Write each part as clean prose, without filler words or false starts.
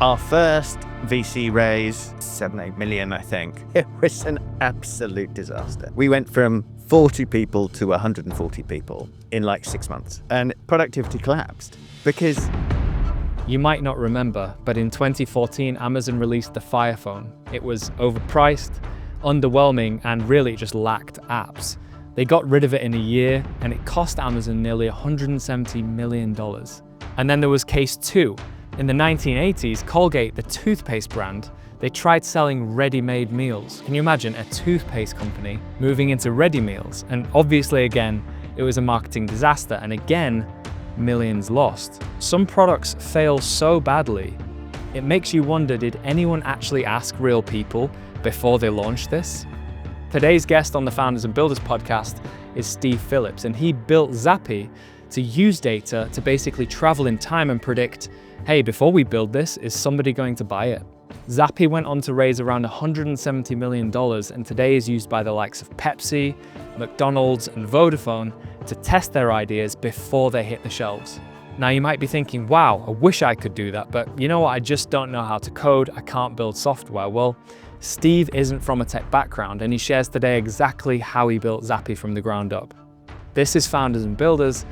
Our first VC raise, 7-8 million, I think. It was an absolute disaster. We went from 40 people to 140 people in like 6 months, and productivity collapsed because... You might not remember, but in 2014, Amazon released the Fire Phone. It was overpriced, underwhelming, and really just lacked apps. They got rid of it in a year, and it cost Amazon nearly $170 million. And then there was case two. In the 1980s, Colgate, the toothpaste brand, they tried selling ready-made meals. Can you imagine a toothpaste company moving into ready meals? And obviously, again, it was a marketing disaster, and again, millions lost. Some products fail so badly, it makes you wonder, did anyone actually ask real people before they launched this? Today's guest on the Founders and Builders podcast is Steve Phillips, and he built Zappi to use data to basically travel in time and predict, hey, before we build this, is somebody going to buy it? Zappi went on to raise around $170 million, and today is used by the likes of Pepsi, McDonald's, and Vodafone to test their ideas before they hit the shelves. Now you might be thinking, wow, I wish I could do that, but you know what, I just don't know how to code, I can't build software. Well, Steve isn't from a tech background, and he shares today exactly how he built Zappi from the ground up. This is Founders and Builders.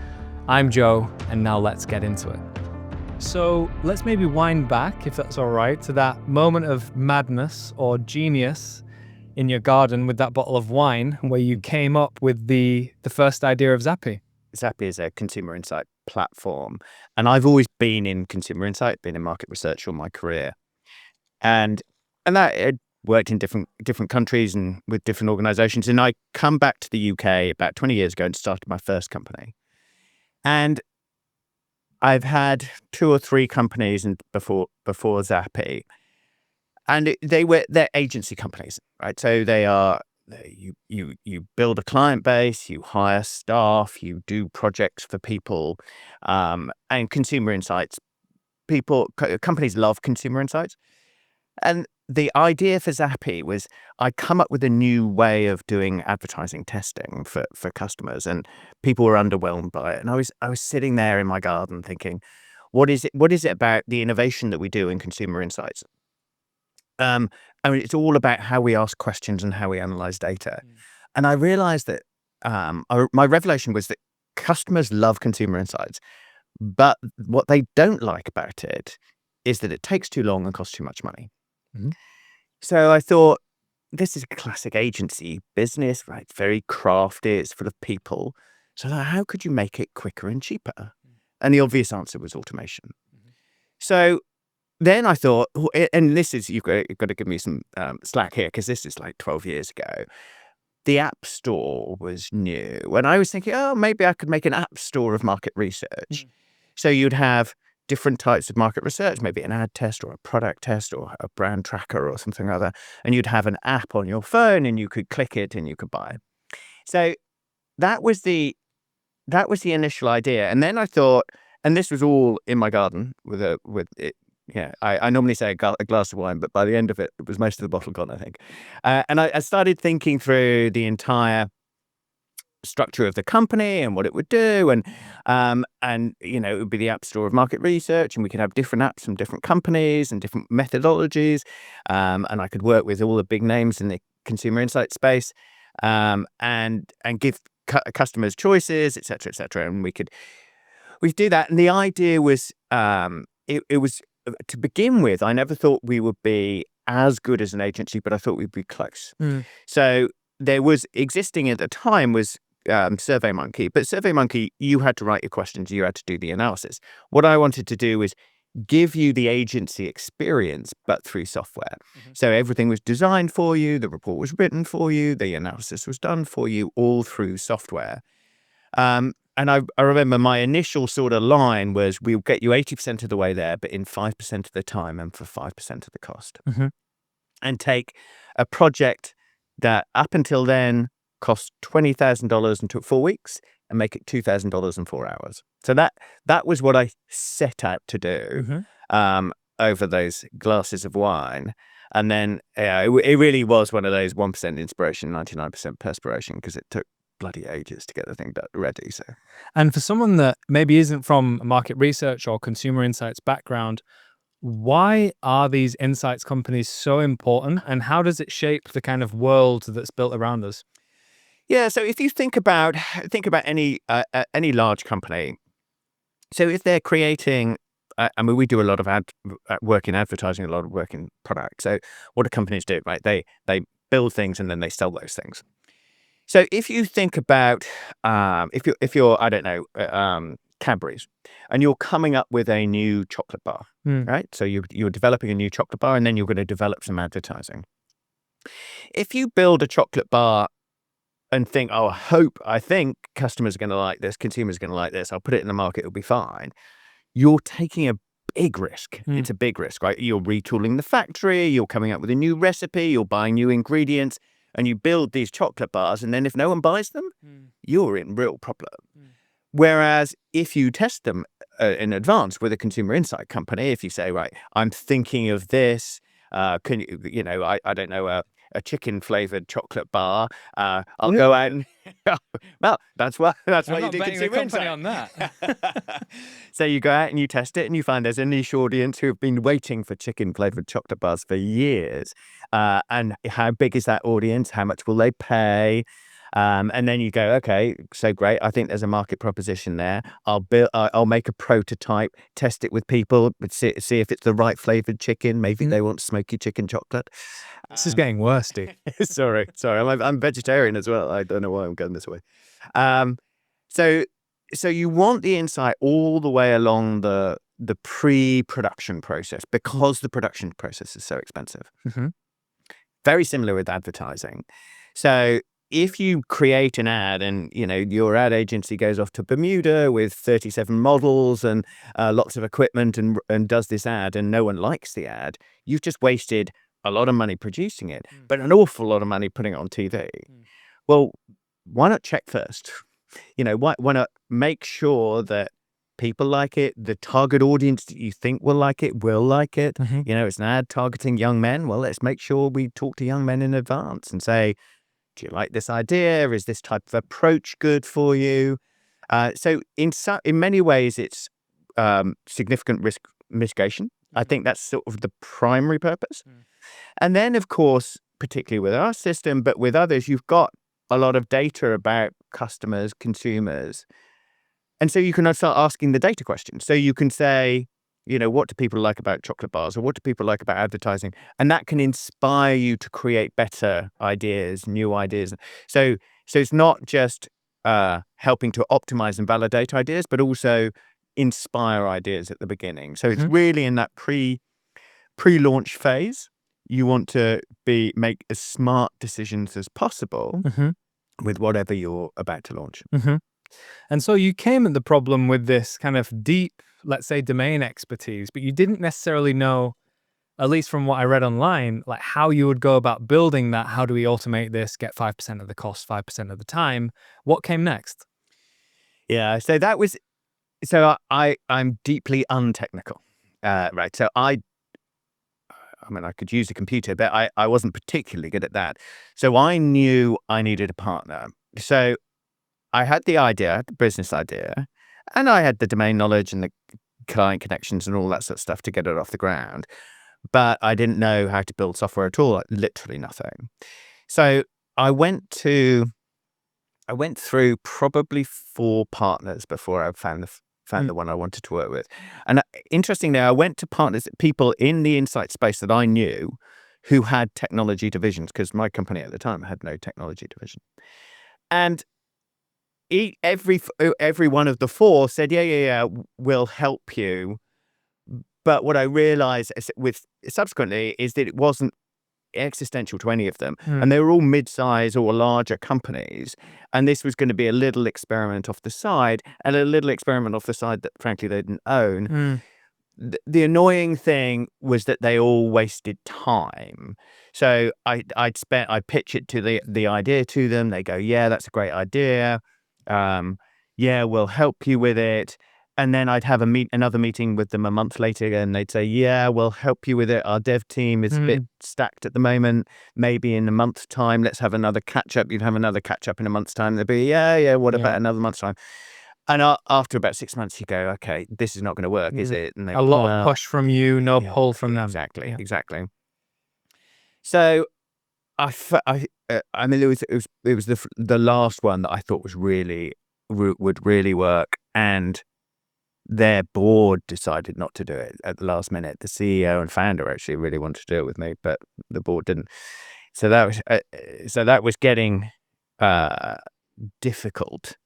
I'm Joe, and now let's get into it. So let's maybe wind back, if that's all right, to that moment of madness or genius in your garden with that bottle of wine where you came up with the first idea of Zappi. Zappi is a consumer insight platform, and I've always been in consumer insight, been in market research all my career, and that it worked in different countries and with different organizations. And I come back to the UK about 20 years ago and started my first company, and I've had 2 or 3 companies before Zappi, and they're agency companies, right? So they are, you build a client base, you hire staff, you do projects for people, and consumer insights. Companies love consumer insights, and the idea for Zappi was I come up with a new way of doing advertising testing for customers, and people were underwhelmed by it. And I was sitting there in my garden thinking, what is it about the innovation that we do in consumer insights? I mean, it's all about how we ask questions and how we analyze data. And I realized that my revelation was that customers love consumer insights, but what they don't like about it is that it takes too long and costs too much money. Mm-hmm. So I thought, this is a classic agency business, right? It's very crafty, it's full of people. So how could you make it quicker and cheaper? And the obvious answer was automation. Mm-hmm. So then I thought, and this is, you've got to give me some slack here, because this is like 12 years ago. The App Store was new. And I was thinking, oh, maybe I could make an App Store of market research. Mm. So you'd have different types of market research, maybe an ad test or a product test or a brand tracker or something like that. And you'd have an app on your phone and you could click it and you could buy. So that was the initial idea. And then I thought, and this was all in my garden with it. Yeah, I normally say a glass of wine, but by the end of it, it was most of the bottle gone, I think. And I started thinking through the entire structure of the company and what it would do, and it would be the App Store of market research, and we could have different apps from different companies and different methodologies, and I could work with all the big names in the consumer insight space, and give customers choices, etc., and we do that. And the idea was, it was, to begin with, I never thought we would be as good as an agency, but I thought we'd be close. So there was existing at the time was SurveyMonkey, but SurveyMonkey, you had to write your questions, you had to do the analysis. What I wanted to do was give you the agency experience, but through software. Mm-hmm. So everything was designed for you, the report was written for you, the analysis was done for you, all through software. And I remember my initial sort of line was, we'll get you 80% of the way there, but in 5% of the time and for 5% of the cost. Mm-hmm. And take a project that up until then cost $20,000 and took 4 weeks, and make it $2,000 in 4 hours. So that was what I set out to do, mm-hmm. Over those glasses of wine. And then it really was one of those 1% inspiration, 99% perspiration, because it took bloody ages to get the thing ready. So, and for someone that maybe isn't from a market research or consumer insights background, Why are these insights companies so important, and how does it shape the kind of world that's built around us? Yeah. So if you think about any large company, so if they're creating, I mean, we do a lot of work in advertising, a lot of work in product. So what do companies do? Right? They build things and then they sell those things. So if you think about if you're I don't know Cadbury's, and you're coming up with a new chocolate bar, Hmm. right? So you're developing a new chocolate bar, and then you're going to develop some advertising. If you build a chocolate bar and think, oh, I think customers are going to like this, consumers are going to like this, I'll put it in the market, it'll be fine. You're taking a big risk. Hmm. It's a big risk, right? You're retooling the factory, you're coming up with a new recipe, you're buying new ingredients, and you build these chocolate bars. And then if no one buys them, you're in real problem. Whereas if you test them in advance with a consumer insight company, if you say, right, I'm thinking of this, can I don't know, a chicken flavored chocolate bar. I'll go out and well, that's why I'm you not do betting the consumer company insight on that. So you go out and you test it, and you find there's a niche audience who have been waiting for chicken flavored chocolate bars for years. And how big is that audience? How much will they pay? And then you go, okay, so great. I think there's a market proposition there. I'll make a prototype, test it with people, see if it's the right flavored chicken. Maybe they want smoky chicken chocolate. This is getting worse, dude. Sorry. I'm vegetarian as well. I don't know why I'm going this way. Um, so you want the insight all the way along the pre-production process, because the production process is so expensive. Mm-hmm. Very similar with advertising. So if you create an ad and your ad agency goes off to Bermuda with 37 models and lots of equipment and does this ad, and no one likes the ad, you've just wasted a lot of money producing it, but an awful lot of money putting it on TV. Well, why not check first? Why not make sure that people like it, the target audience that you think will like it will like it. Mm-hmm. It's an ad targeting young men. Well, let's make sure we talk to young men in advance and say, do you like this idea? Is this type of approach good for you? So in many ways, it's significant risk mitigation. I think that's sort of the primary purpose. And then, of course, particularly with our system, but with others, you've got a lot of data about customers, consumers. And so you can start asking the data questions. So you can say, what do people like about chocolate bars, or what do people like about advertising? And that can inspire you to create better ideas, new ideas. So it's not just helping to optimize and validate ideas, but also inspire ideas at the beginning. So it's really in that pre-launch phase. You want to make as smart decisions as possible with whatever you're about to launch. And so you came at the problem with this kind of deep, let's say, domain expertise, but you didn't necessarily know, at least from what I read online, like how you would go about building that. How do we automate this, get 5% of the cost, 5% of the time? What came next? Yeah, so I'm deeply untechnical, right? So I mean, I could use a computer, but I wasn't particularly good at that. So I knew I needed a partner. So I had the idea, the business idea, and I had the domain knowledge and the client connections and all that sort of stuff to get it off the ground. But I didn't know how to build software at all, literally nothing. So I went through probably 4 partners before I found the one I wanted to work with. And interestingly, I went to people in the insight space that I knew who had technology divisions, because my company at the time had no technology division. And every one of the 4 said, yeah, we'll help you. But what I realized subsequently is that it wasn't existential to any of them. And they were all mid-size or larger companies. And this was going to be a little experiment off the side, and a little experiment off the side that frankly they didn't own. The annoying thing was that they all wasted time. So I pitch it to the idea to them. They go, yeah, that's a great idea. Yeah, we'll help you with it. And then I'd have another meeting with them a month later, and they'd say, yeah, we'll help you with it. Our dev team is a bit stacked at the moment. Maybe in a month's time, let's have another catch up. You'd have another catch up in a month's time. They'd be, yeah, what about another month's time? after about 6 months, you go, okay, this is not going to work, is it? And they A lot pull of out. push from you, no pull from them. Exactly, exactly. So I mean, it was the last one that I thought was would really work, and their board decided not to do it at the last minute. The CEO and founder actually really wanted to do it with me, but the board didn't. So that was getting difficult.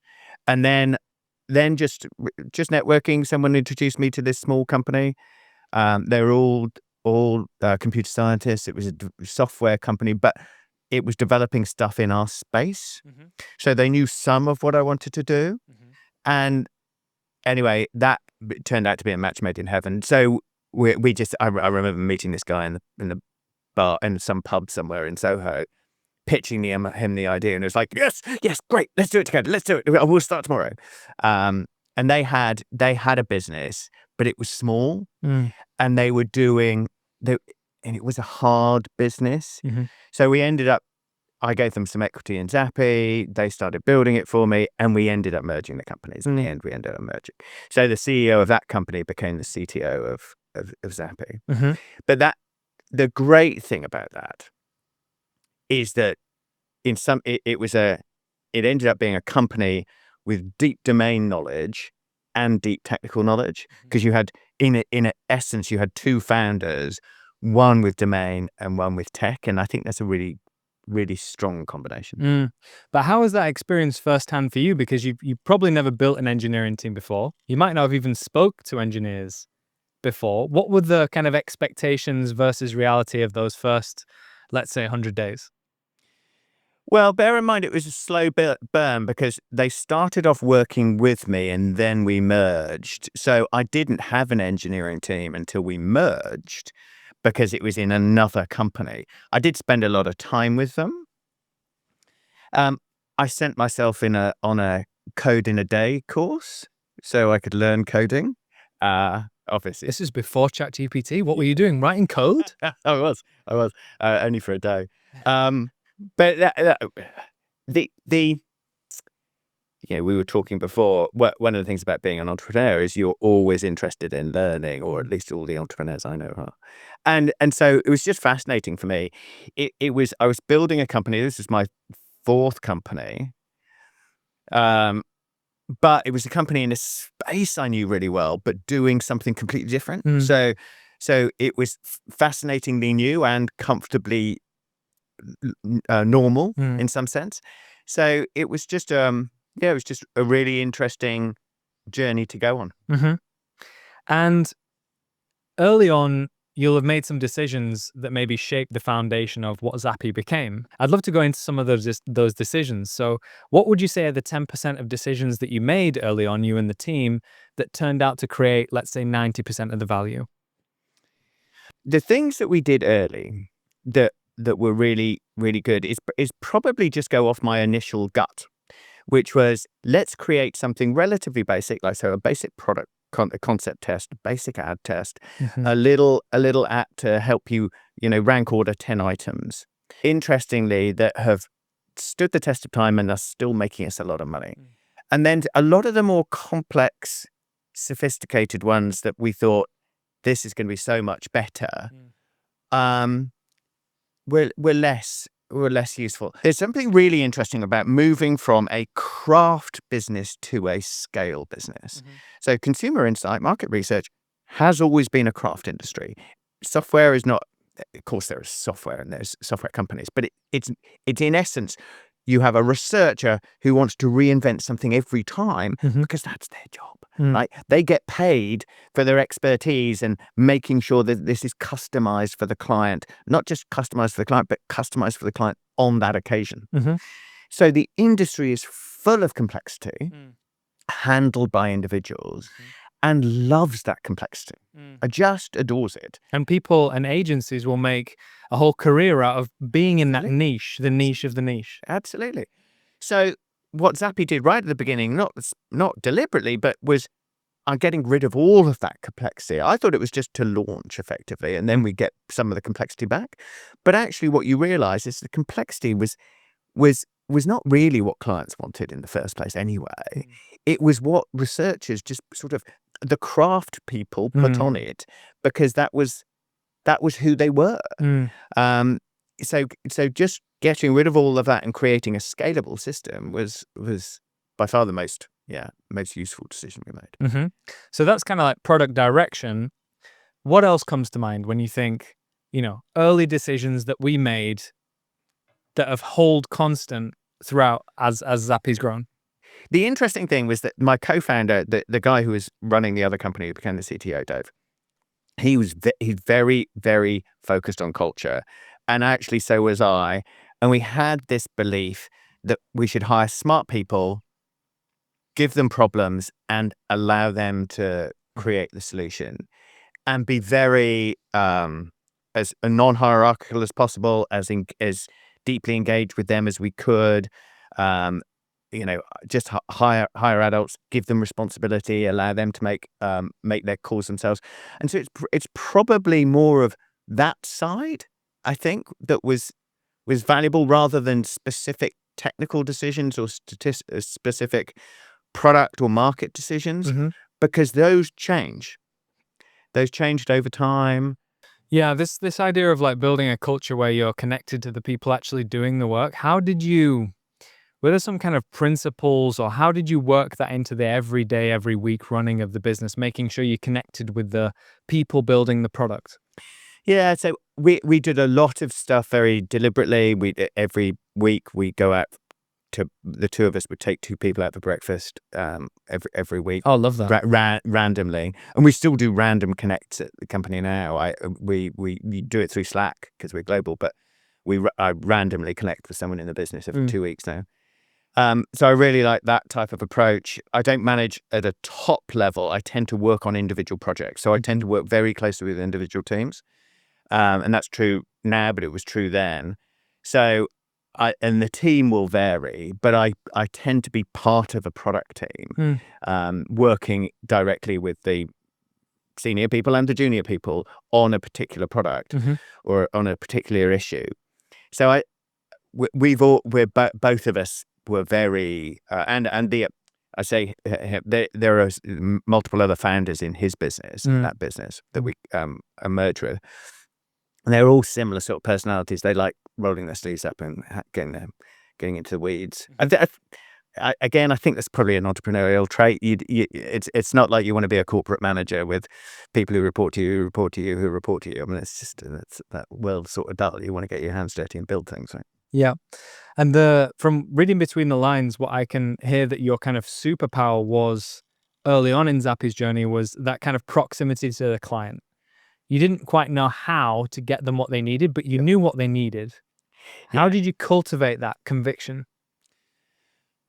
And then just networking. Someone introduced me to this small company. They were all computer scientists. It was a software company, but it was developing stuff in our space. So they knew some of what I wanted to do. And anyway, that turned out to be a match made in heaven. So I remember meeting this guy in the bar in some pub somewhere in Soho, pitching him the idea, and it was like, yes, great, let's do it together, let's do it. We'll start tomorrow. And they had a business, but it was small, and they were doing and it was a hard business. So I gave them some equity in Zappi. They started building it for me, and we ended up merging the companies. In the end, we ended up merging. So the CEO of that company became the CTO of Zappi. But the great thing about that is that it ended up being a company with deep domain knowledge and deep technical knowledge, because you had in essence you had two founders, one with domain and one with tech, and I think that's a really strong combination. But how was that experience firsthand for you? Because you probably never built an engineering team before. You might not have even spoke to engineers before. What were the kind of expectations versus reality of those first, let's say, 100 days? Well, bear in mind it was a slow burn, because they started off working with me and then we merged. So I didn't have an engineering team until we merged, because it was in another company. I did spend a lot of time with them. I sent myself on a code in a day course so I could learn coding. Obviously, This is before ChatGPT. What were you doing? Writing code? I was only for a day. But we were talking before. One of the things about being an entrepreneur is you're always interested in learning, or at least all the entrepreneurs I know are. And so it was just fascinating for me. I was building a company. This is my fourth company. But it was a company in a space I knew really well, but doing something completely different. So it was fascinatingly new and comfortably normal in some sense. So it was just a really interesting journey to go on. And early on, you'll have made some decisions that maybe shaped the foundation of what Zappi became. I'd love to go into some of those decisions. So what would you say are the 10% of decisions that you made early on, you and the team, that turned out to create, let's say, 90% of the value? The things that we did early that were really, really good is probably just go off my initial gut, which was, let's create something relatively basic, like a basic product concept test, basic ad test, a little app to help you, rank order 10 items. Interestingly, that have stood the test of time and are still making us a lot of money. And then a lot of the more complex, sophisticated ones that we thought, this is going to be so much better, were less useful. There's something really interesting about moving from a craft business to a scale business. So consumer insight, market research has always been a craft industry. Software is not. Of course, there is software and there's software companies, but it's in essence, you have a researcher who wants to reinvent something every time because that's their job. Right? They get paid for their expertise and making sure that this is customized for the client, not just customized for the client, but customized for the client on that occasion. So the industry is full of complexity, handled by individuals, and loves that complexity. Just adores it. And people and agencies will make a whole career out of being in that niche, the niche of the niche. Absolutely. So what Zappi did right at the beginning, not deliberately, but was getting rid of all of that complexity. I thought it was just to launch effectively, and then we get some of the complexity back. But actually what you realize is the complexity was was not really what clients wanted in the first place anyway. It was what researchers, just sort of the craft people, put on it, because that was who they were. Um, so just getting rid of all of that and creating a scalable system was by far the most useful decision we made. So that's kind of like product direction. What else comes to mind when you think, early decisions that we made that have held constant throughout as Zappi's grown? The interesting thing was that my co-founder, the guy who was running the other company who became the CTO, Dave, he's very, very focused on culture. And actually, so was I. And we had this belief that we should hire smart people, give them problems, and allow them to create the solution, and be very as non-hierarchical as possible, as deeply engaged with them as we could. Just hire adults, give them responsibility, allow them to make their calls themselves. And so it's probably more of that side, I think, that was valuable, rather than specific technical decisions or specific product or market decisions, because those change. Those changed over time. Yeah, this idea of like building a culture where you're connected to the people actually doing the work. Were there some kind of principles, or how did you work that into the everyday, every week running of the business, making sure you connected with the people building the product? Yeah, so we did a lot of stuff very deliberately. Every week we go out to, the two of us would take two people out for breakfast every week. Oh, I love that. Randomly, and we still do random connects at the company now. We do it through Slack because we're global, but I randomly connect with someone in the business every 2 weeks now. So I really like that type of approach. I don't manage at a top level. I tend to work on individual projects. So I tend to work very closely with individual teams. And that's true now, but it was true then. So and the team will vary, but I tend to be part of a product team, working directly with the senior people and the junior people on a particular product or on a particular issue. So both of us were very, there are multiple other founders in his business, that business that we merged with. And they're all similar sort of personalities. They like rolling their sleeves up and getting into the weeds. Again, I think that's probably an entrepreneurial trait. It's not like you want to be a corporate manager with people who report to you, who report to you, who report to you. I mean, it's just that world sort of dull. You want to get your hands dirty and build things, right? Yeah. And from reading between the lines, what I can hear that your kind of superpower was early on in Zappi's journey was that kind of proximity to the client. You didn't quite know how to get them what they needed, but you knew what they needed. How did you cultivate that conviction?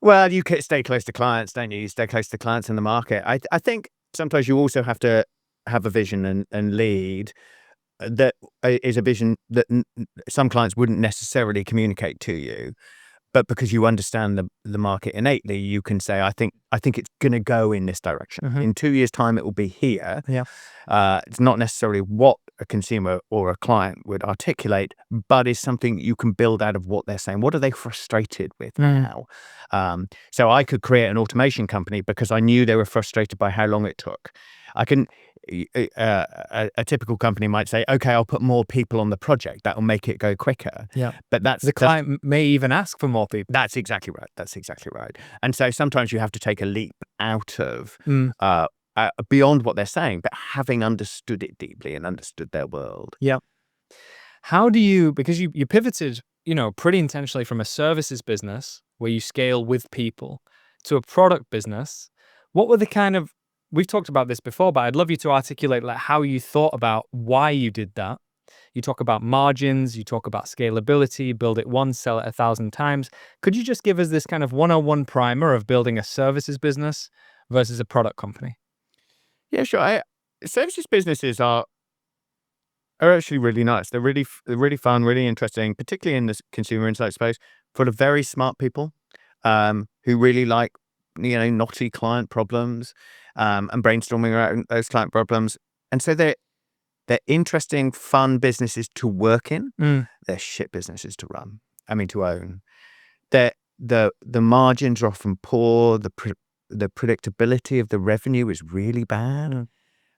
Well, you stay close to clients, don't you? You stay close to clients in the market. I think sometimes you also have to have a vision and lead that is a vision that some clients wouldn't necessarily communicate to you. But because you understand the market innately, you can say, I think it's going to go in this direction. In 2 years' time, it will be here. Yeah. It's not necessarily what a consumer or a client would articulate, but is something you can build out of what they're saying. What are they frustrated with now? So I could create an automation company because I knew they were frustrated by how long it took. A typical company might say, okay, I'll put more people on the project. That'll make it go quicker. Yeah. But the client may even ask for more people. That's exactly right. And so sometimes you have to take a leap out of beyond what they're saying, but having understood it deeply and understood their world. Yeah. How do you, because you pivoted, pretty intentionally from a services business where you scale with people to a product business. What were the kind of, we've talked about this before, but I'd love you to articulate like how you thought about why you did that. You talk about margins, you talk about scalability, build it once, sell it 1,000 times. Could you just give us this kind of 101 primer of building a services business versus a product company? Yeah, sure. Services businesses are actually really nice. They're really fun, really interesting, particularly in the consumer insight space, full of very smart people who really like knotty client problems and brainstorming around those client problems. And so they're interesting, fun businesses to work in. They're shit businesses to run. To own. the margins are often poor. The predictability of the revenue is really bad.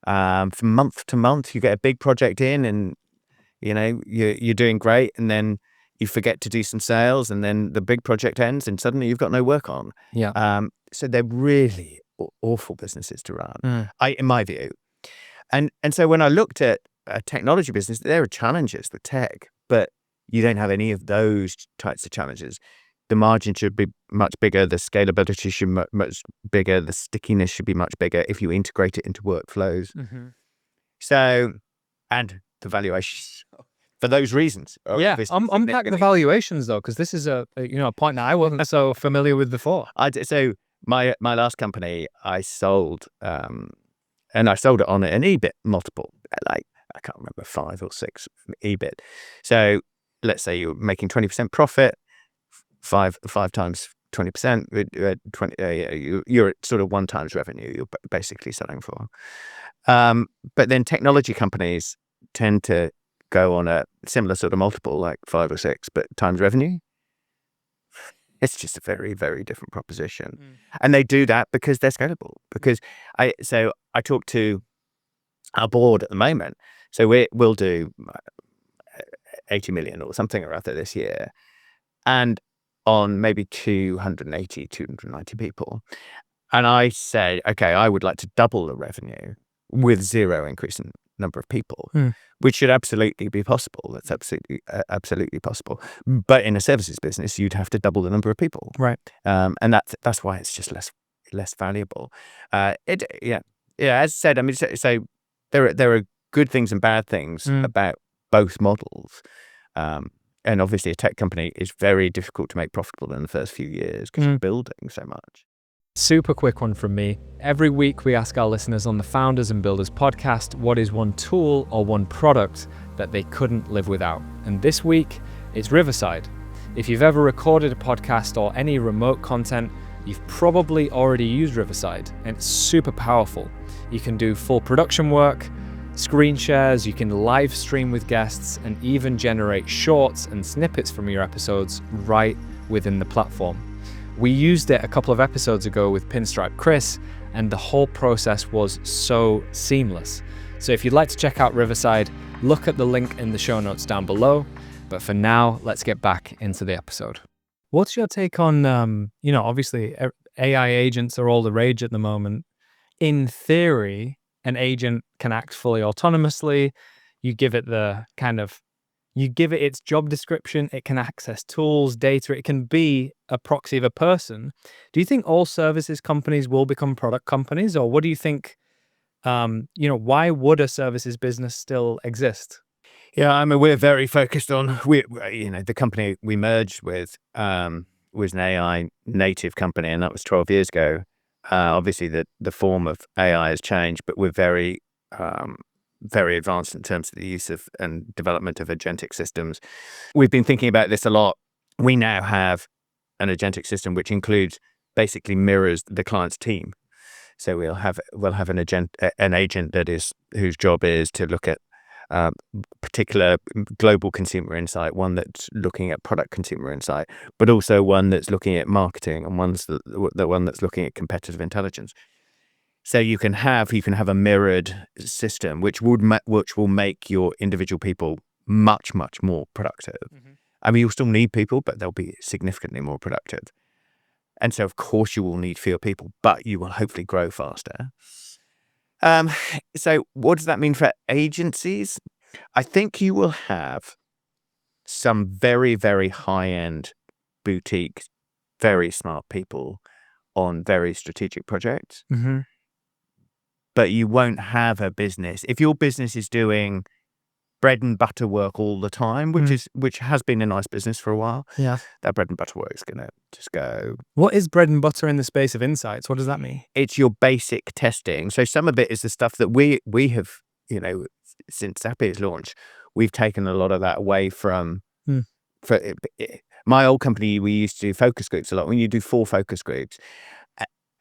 From month to month, you get a big project in, and you're doing great, and then you forget to do some sales, and then the big project ends, and suddenly you've got no work on. Yeah. So they're really awful businesses to run, in my view. And so when I looked at a technology business, there are challenges with tech, but you don't have any of those types of challenges. The margin should be much bigger. The scalability should be much bigger. The stickiness should be much bigger if you integrate it into workflows. So, and the valuation for those reasons. Yeah, unpack the valuations though, because this is a point that I wasn't so familiar with before. So my last company, I sold, and I sold it on an EBIT multiple, like I can't remember, 5 or 6 EBIT. So let's say you're making 20% profit, five times 20%, you're at sort of 1 times revenue. You're basically selling for. But then technology companies tend to go on a similar sort of multiple, like 5 or 6, but times revenue. It's just a very, very different proposition. And they do that because they're scalable. Because I talk to our board at the moment. So we'll do 80 million or something or other this year, and on maybe 280, 290 people. And I said, okay, I would like to double the revenue with 0 increase in number of people, which should absolutely be possible. That's absolutely possible. But in a services business, you'd have to double the number of people, right? And that's why it's just less valuable. As I said, I mean, so there are good things and bad things about both models. And obviously, a tech company is very difficult to make profitable in the first few years because you're building so much. Super quick one from me. Every week we ask our listeners on the Founders and Builders podcast, what is one tool or one product that they couldn't live without? And this week, it's Riverside. If you've ever recorded a podcast or any remote content, you've probably already used Riverside, and it's super powerful. You can do full production work, screen shares, you can live stream with guests, and even generate shorts and snippets from your episodes right within the platform. We used it a couple of episodes ago with Pinstripe Chris, and the whole process was so seamless. So if you'd like to check out Riverside, look at the link in the show notes down below. But for now, let's get back into the episode. What's your take on, obviously AI agents are all the rage at the moment. In theory, an agent can act fully autonomously. You give it its job description, it can access tools, data, it can be a proxy of a person. Do you think all services companies will become product companies, or what do you think, why would a services business still exist? Yeah, I mean, we're very focused on, the company we merged with was an AI native company, and that was 12 years ago. Obviously, the form of AI has changed, but we're very advanced in terms of the use of and development of agentic systems. We've been thinking about this a lot. We now have an agentic system which basically mirrors the client's team. So we'll have an agent whose job is to look at particular global consumer insight, one that's looking at product consumer insight, but also one that's looking at marketing, and the one that's looking at competitive intelligence. So you can have a mirrored system which will make your individual people much, much more productive. I mean, you'll still need people, but they'll be significantly more productive. And so, of course, you will need fewer people, but you will hopefully grow faster. So what does that mean for agencies? I think you will have some very, very high-end boutique, very smart people on very strategic projects. But you won't have a business. If your business is doing bread and butter work all the time, which has been a nice business for a while, that bread and butter work is going to just go. What is bread and butter in the space of insights? What does that mean? It's your basic testing. So some of it is the stuff that we have, since Zappi's launch, we've taken a lot of that away from. For my old company, we used to do focus groups a lot. When you do 4 focus groups,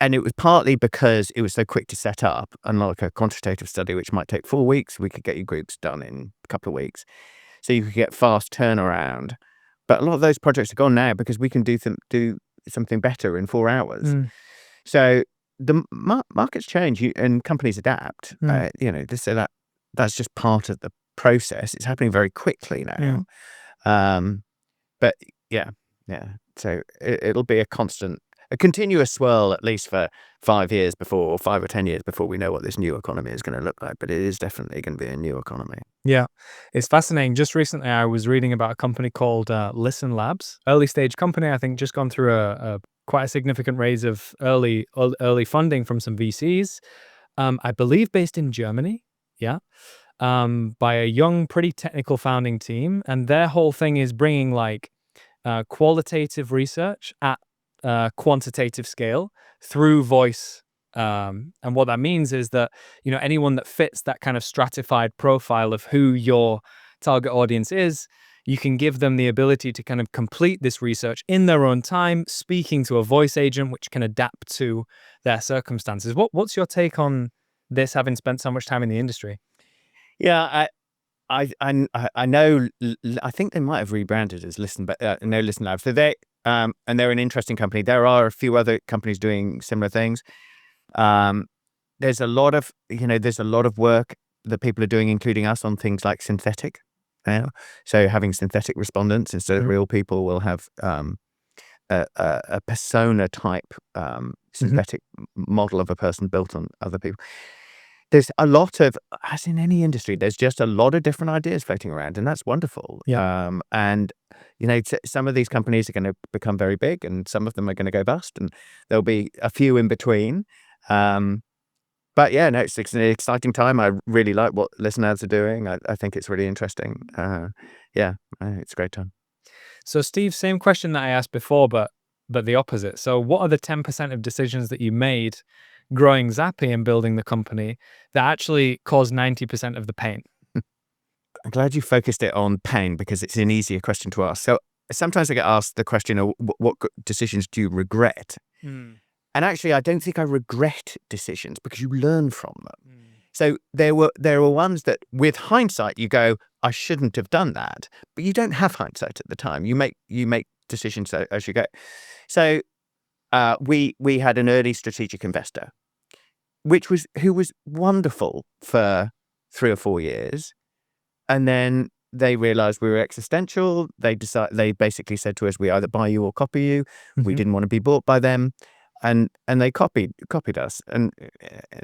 and it was partly because it was so quick to set up, unlike a quantitative study, which might take 4 weeks, we could get your groups done in a couple of weeks. So you could get fast turnaround. But a lot of those projects are gone now because we can do something better in 4 hours. So the markets change and companies adapt. That's just part of the process. It's happening very quickly now. But yeah. So it'll be a continuous swirl at least for 5 years before, or 5 or 10 years before we know what this new economy is going to look like. But it is definitely going to be a new economy. Yeah, it's fascinating. Just recently, I was reading about a company called Listen Labs, early stage company. I think just gone through a quite a significant raise of early funding from some VCs. I believe based in Germany. Yeah. By a young, pretty technical founding team, and their whole thing is bringing like qualitative research at quantitative scale through voice. And what that means is that, anyone that fits that kind of stratified profile of who your target audience is, you can give them the ability to kind of complete this research in their own time, speaking to a voice agent, which can adapt to their circumstances. What's your take on this, having spent so much time in the industry? Yeah, I know. I think they might have rebranded as Listen Lab. So and they're an interesting company. There are a few other companies doing similar things. There's a lot of work that people are doing, including us, on things like synthetic. So having synthetic respondents instead of real people will have a persona type synthetic model of a person built on other people. There's a lot of, as in any industry, there's just a lot of different ideas floating around, and that's wonderful. Yeah. And some of these companies are going to become very big, and some of them are going to go bust, and there'll be a few in between. But yeah, no, it's an exciting time. I really like what listeners are doing. I think it's really interesting. It's a great time. So, Steve, same question that I asked before, but the opposite. So, what are the 10% of decisions that you made growing Zappi and building the company that actually caused 90% of the pain? I'm glad you focused it on pain, because it's an easier question to ask. So sometimes I get asked the question, what decisions do you regret? And actually, I don't think I regret decisions, because you learn from them. So there were ones that, with hindsight, you go, I shouldn't have done that, but you don't have hindsight at the time. You make decisions as you go. So we had an early strategic investor, who was wonderful for 3 or 4 years, and then they realized we were existential. They basically said to us, we either buy you or copy you. We didn't want to be bought by them. And they copied us, and in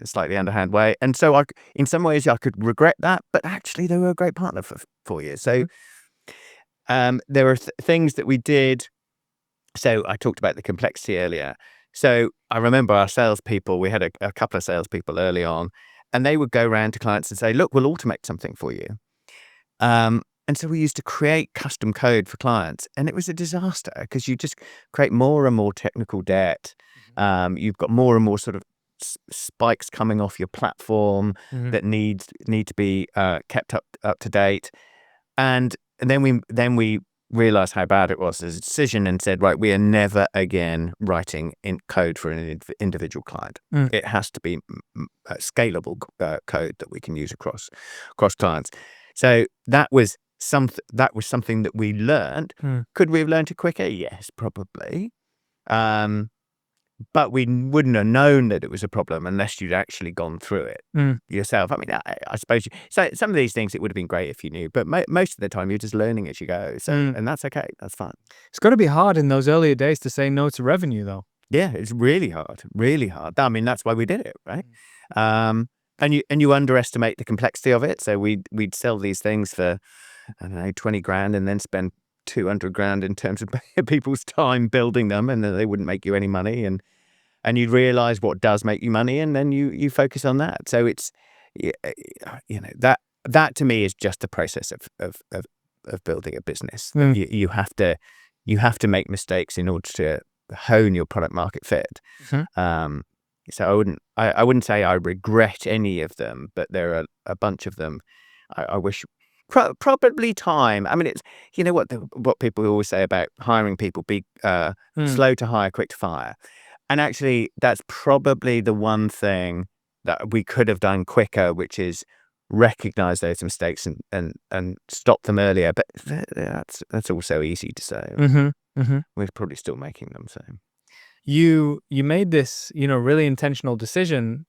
a slightly underhand way. And so in some ways I could regret that, but actually they were a great partner for 4 years. So there were things that we did. So I talked about the complexity earlier. So I remember our salespeople, we had a couple of salespeople early on, and they would go around to clients and say, look, we'll automate something for you. And so we used to create custom code for clients, and it was a disaster, because you just create more and more technical debt. You've got more and more sort of spikes coming off your platform that need to be kept up to date. And then we realized how bad it was as a decision, and said, right, we are never again writing in code for an individual client. It has to be scalable code that we can use across clients. So that was something that we learned. Could we have learned it quicker? Yes, probably. But we wouldn't have known that it was a problem unless you'd actually gone through it yourself. I mean, I suppose so. Some of these things, it would have been great if you knew, but most of the time you're just learning as you go. So, and that's okay. That's fine. It's got to be hard in those earlier days to say no to revenue, though. Yeah, it's really hard. Really hard. I mean, that's why we did it, right? And you underestimate the complexity of it. So we'd sell these things for, I don't know, 20 grand, and then spend 200 grand in terms of people's time building them, and then they wouldn't make you any money. And you'd realize what does make you money, and then you focus on that. So it's, that to me is just the process of building a business. You have to make mistakes in order to hone your product market fit. So I wouldn't say I regret any of them, but there are a bunch of them I wish. Probably time. I mean, it's, what people always say about hiring people, be slow to hire, quick to fire. And actually, that's probably the one thing that we could have done quicker, which is recognize those mistakes and stop them earlier. But that's also easy to say. We're probably still making them. So You made this, really intentional decision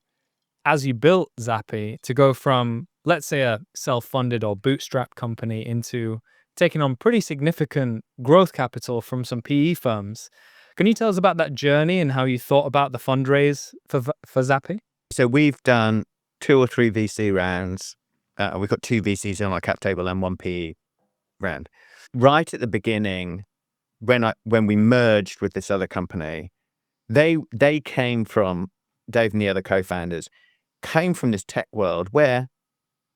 as you built Zappi to go from, let's say, a self-funded or bootstrap company into taking on pretty significant growth capital from some PE firms. Can you tell us about that journey and how you thought about the fundraise for Zappi? So we've done 2 or 3 VC rounds. We've got 2 VCs on our cap table and 1 PE round. Right at the beginning, when we merged with this other company, they came from, Dave and the other co-founders came from this tech world where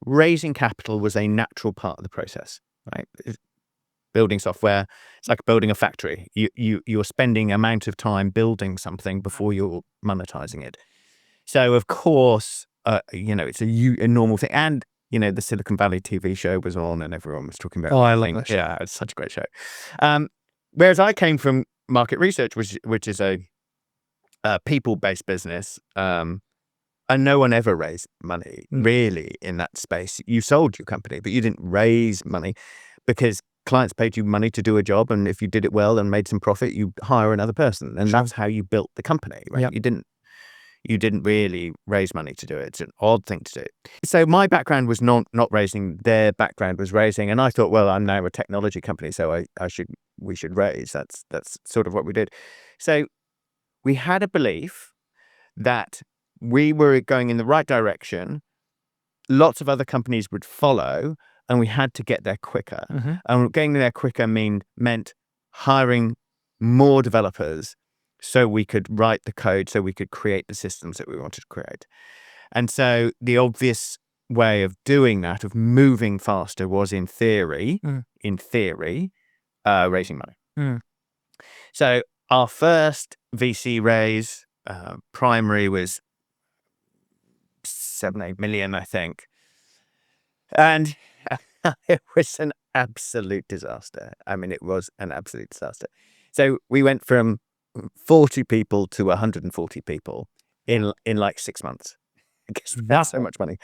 raising capital was a natural part of the process, right? Building software, it's like building a factory. You're spending amount of time building something before you're monetizing it. So of course, it's a normal thing. And, the Silicon Valley TV show was on and everyone was talking about. Oh, I love that show. Yeah, it's such a great show. Whereas I came from market research, which is a people-based business, and no one ever raised money really in that space. You sold your company, but you didn't raise money because clients paid you money to do a job, and if you did it well and made some profit, you hire another person, and that's how you built the company, right? Yep. You didn't really raise money to do it. It's an odd thing to do. So my background was not raising. Their background was raising, and I thought, well, I'm now a technology company, so we should raise. That's sort of what we did. So we had a belief that we were going in the right direction. Lots of other companies would follow, and we had to get there quicker. Mm-hmm. And getting there quicker meant hiring more developers so we could write the code, so we could create the systems that we wanted to create. And so the obvious way of doing that, of moving faster, was in theory, raising money. Mm. So our first VC raise, primary, was 7-8 million, I think. And it was an absolute disaster. I mean, it was an absolute disaster. So we went from 40 people to 140 people in like 6 months. Because that's so much money.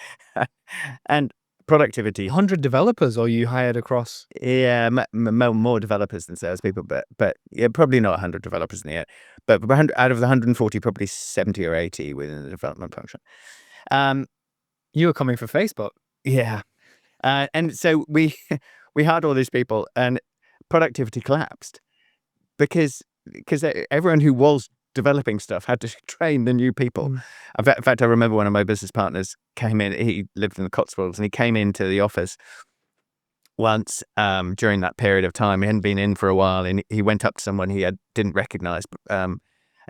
And productivity. 100 developers, or you hired across? Yeah, more developers than salespeople, but yeah, probably not 100 developers in the end. But out of the 140, probably 70 or 80 within the development function. You were coming for Facebook. Yeah. And so we hired all these people, and productivity collapsed because everyone who was developing stuff had to train the new people. In fact, I remember one of my business partners came in. He lived in the Cotswolds, and he came into the office once during that period of time. He hadn't been in for a while, and he went up to someone he didn't recognize and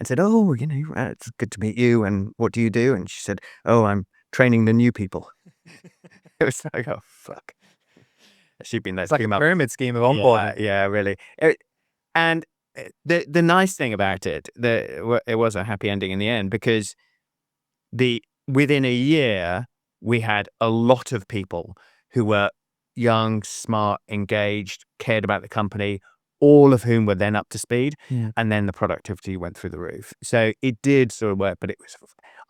said, "Oh, it's good to meet you, and what do you do?" And she said, "Oh, I'm training the new people." It was like, oh, fuck. She'd been there. It's like a pyramid scheme of onboarding. Yeah, really. And the nice thing about it, it was a happy ending in the end, because within a year, we had a lot of people who were young, smart, engaged, cared about the company, all of whom were then up to speed. Yeah. And then the productivity went through the roof. So it did sort of work, but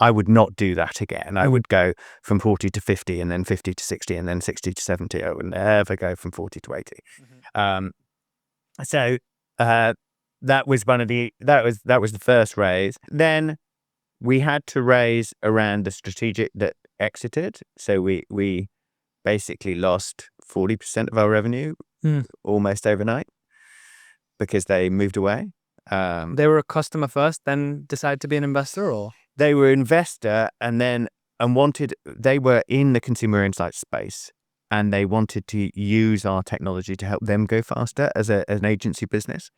I would not do that again. I would go from 40 to 50, and then 50 to 60, and then 60 to 70. I would never go from 40 to 80. So that was that was the first raise. Then we had to raise around the strategic that exited. So we basically lost 40% of our revenue almost overnight because they moved away. They were a customer first, then decided to be an investor, or? They were investor, they were in the consumer insight space, and they wanted to use our technology to help them go faster as an agency business.